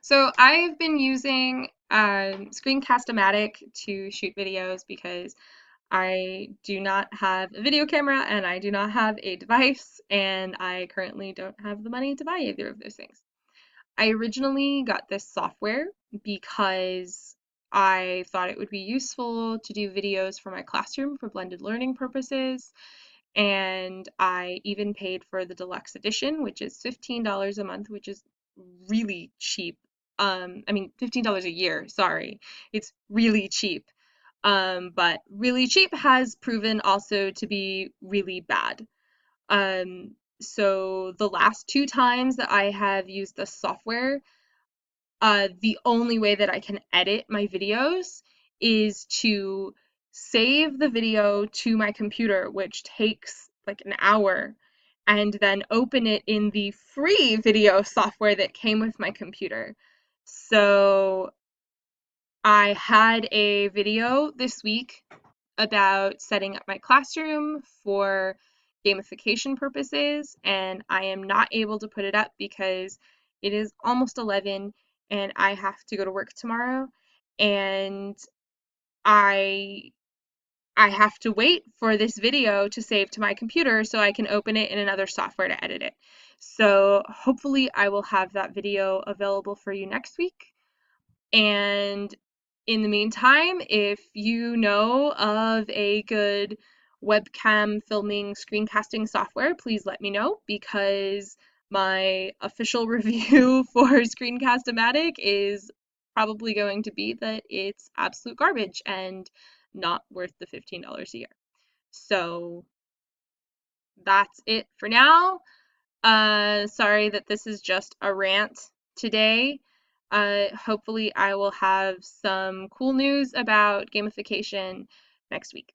So I've been using Cast-O-Matic to shoot videos because I do not have a video camera and I do not have a device, and I currently don't have the money to buy either of those things. I originally got this software because I thought it would be useful to do videos for my classroom for blended learning purposes, and I even paid for the deluxe edition, which is $15 a month, which is really cheap. I mean, $15 a year, sorry. It's really cheap. But really cheap has proven also to be really bad. So the last two times that I have used the software, the only way that I can edit my videos is to save the video to my computer, which takes like an hour, and then open it in the free video software that came with my computer. So I had a video this week about setting up my classroom for gamification purposes, and I am not able to put it up because it is almost 11 and I have to go to work tomorrow, and I I have to wait for this video to save to my computer so I can open it in another software to edit it. So hopefully I will have that video available for you next week. And in the meantime, if you know of a good webcam filming screencasting software, please let me know, because my official review for Screencast-O-Matic is probably going to be that it's absolute garbage and not worth the $15 a year. So that's it for now. Sorry that this is just a rant today. Hopefully I will have some cool news about gamification next week.